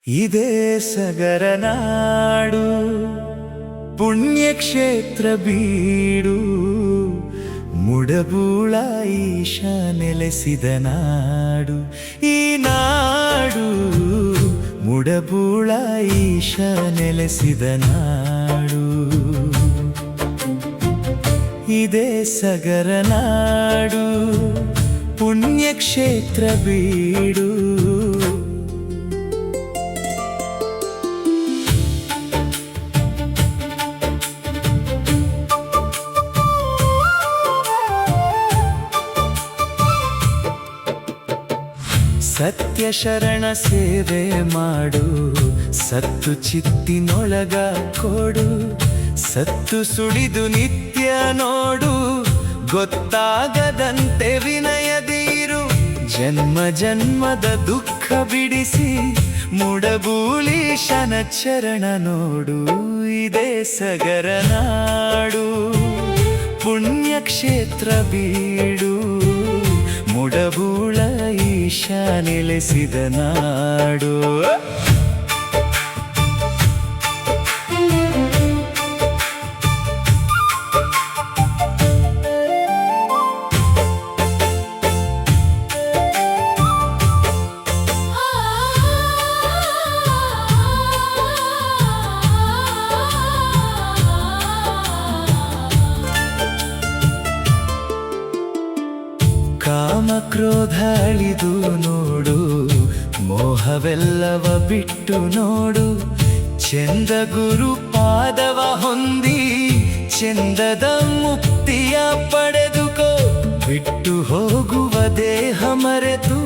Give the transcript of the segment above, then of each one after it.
ಇದೇ ಸಗರನಾಡು ಪುಣ್ಯಕ್ಷೇತ್ರ ಬೀಡು ಮುಡಬೂಳ ಈಶ ನೆಲೆಸಿದ ನಾಡು ಈ ನಾಡು ಮುಡಬೂಳ ಈಶ ನೆಲೆಸಿದ ನಾಡು ಇದೇ ಸಗರನಾಡು ಪುಣ್ಯಕ್ಷೇತ್ರ ಬೀಡು ಸತ್ಯ ಶರಣ ಸೇವೆ ಮಾಡು ಸತ್ತು ಚಿತ್ತಿನೊಳಗ ಕೊಡು ಸತ್ತು ಸುಳಿದು ನಿತ್ಯ ನೋಡು ಗೊತ್ತಾಗದಂತೆ ವಿನಯದೀರು ಜನ್ಮ ಜನ್ಮದ ದುಃಖ ಬಿಡಿಸಿ ಮುಡಬೂಳೀಶನ ಚರಣ ನೋಡು ಇದೇ ಸಗರನಾಡು ಪುಣ್ಯಕ್ಷೇತ್ರ ಬೀಡು ಮುಡಬೂಳ ಈಶ ನೆಲೆಸಿದ ನಾಡು ಕಾಮ ಕ್ರೋಧ ಅಳಿದು ನೋಡು ಮೋಹವೆಲ್ಲವ ಬಿಟ್ಟು ನೋಡು ಚಂದ ಗುರು ಪಾದವ ಹೊಂದಿ ಚಂದದ ಮುಕ್ತಿಯ ಪಡೆದುಕೋ ಬಿಟ್ಟು ಹೋಗುವ ದೇಹ ಮರೆತು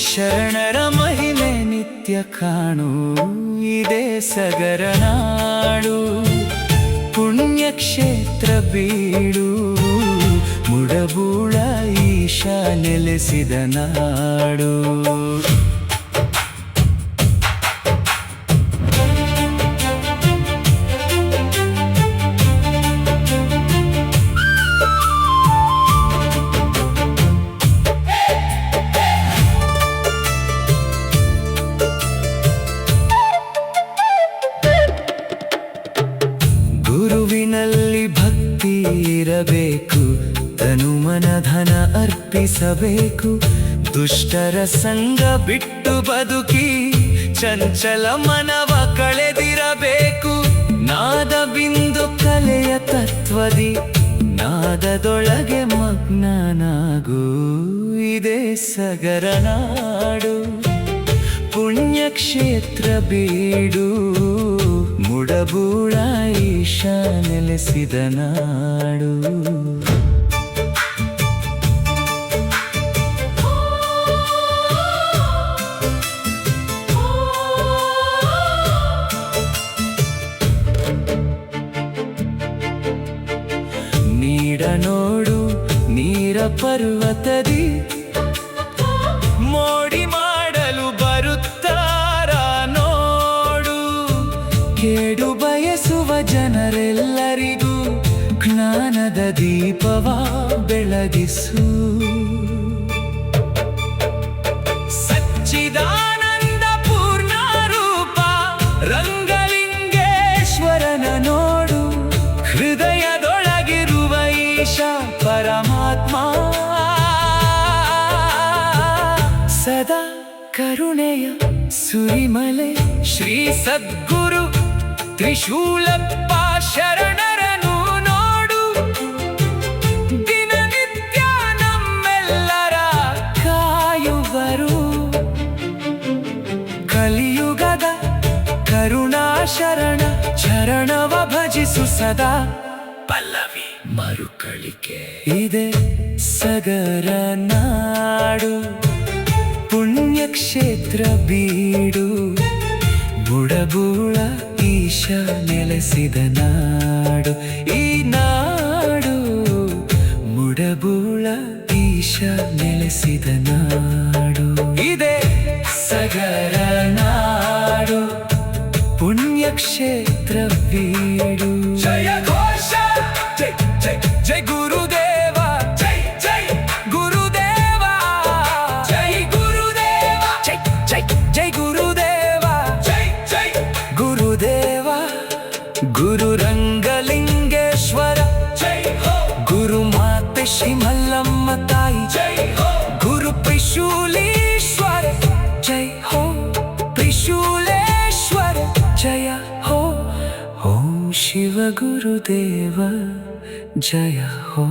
ಶರಣರ ಮಹಿಮೆ ನಿತ್ಯ ಕಾಣು ಇದೇ ಸಗರನಾಡು ಪುಣ್ಯಕ್ಷೇತ್ರ ಬೀಡು ಮುಡಬೂಳ ಈಶ ನೆಲೆಸಿದ ನಾಡು ಗುರುವಿನಲ್ಲಿ ಭಕ್ತಿ ಇರಬೇಕು ತನು ಮನ ಧನ ಅರ್ಪಿಸಬೇಕು ದುಷ್ಟರ ಸಂಗ ಬಿಟ್ಟು ಬದುಕಿ ಚಂಚಲ ಮನವ ಕಳೆದಿರಬೇಕು ನಾದ ಬಿಂದು ಕಲೆಯ ತತ್ವದಿ ನಾದದೊಳಗೆ ಮಗ್ನನಾಗು ಇದೇ ಸಗರನಾಡು ಪುಣ್ಯಕ್ಷೇತ್ರ ಬೀಡು ಮುಡಬೂಳ ಈಶ ನೆಲೆಸಿದ ನಾಡು ನೀಡ ನೋಡು ನೀರ ಪರ್ವತದಿ ಮೋಡಿ ಮಾಡಲು ಬರುತ್ತಾರ ನೋಡು ಕೇಡು ಬಯಸುವ ಜನರೆಲ್ಲರಿಗೂ ಜ್ಞಾನದ ದೀಪವ ಬೆಳಗಿಸು ಸಚ್ಚಿದಾನಂದ ಪೂರ್ಣ ರೂಪ ರಂಗಲಿಂಗೇಶ್ವರನ ನೋಡು ಹೃದಯದೊಳಗಿರುವ ಈಶ ಪರಮಾತ್ಮ ಸದಾ ಕರುಣೆಯ ಸುರಿಮಲೆ ಶ್ರೀ ಸದ್ಗುರು ತ್ರಿಶೂಲಪ್ಪ ಶರಣರನು ನೋಡು ದಿನನಿತ್ಯ ನಮ್ಮೆಲ್ಲರ ಕಾಯುವರು ಕಲಿಯುಗದ ಕರುಣಾ ಶರಣ ಚರಣವ ಭಜಿಸು ಸದಾ ಪಲ್ಲವಿ ಮರುಕಳಿಕೆ ಇದೇ ಸಗರನಾಡು ಪುಣ್ಯಕ್ಷೇತ್ರ ಬೀಡು ಮುಡಬೂಳ ಈಶ ನೆಲೆಸಿದ ನಾಡು ಈ ನಾಡು ಮುಡಬೂಳ ಈಶ ನೆಲೆಸಿದ ನಾಡು ಇದೇ ಸಗರನಾಡು ಪುಣ್ಯಕ್ಷೇತ್ರ ಬೀಡು ಜಯ ಘೋಷ ಜೈ ಜೈ ಜೈ ಗುರುದೇವ ಜೈ ಜೈ ಗುರುದೇವ ಜೈ ಗುರುದೇವ ಜೈ ಜೈ ಜೈ ಗುರುದೇವ ಜೈ मल्लम्म ताई जय हो, गुरु त्रिशूलेश्वर जय हो, त्रिशूलेश्वर जय हो, ओम शिव गुरुदेव जय हो।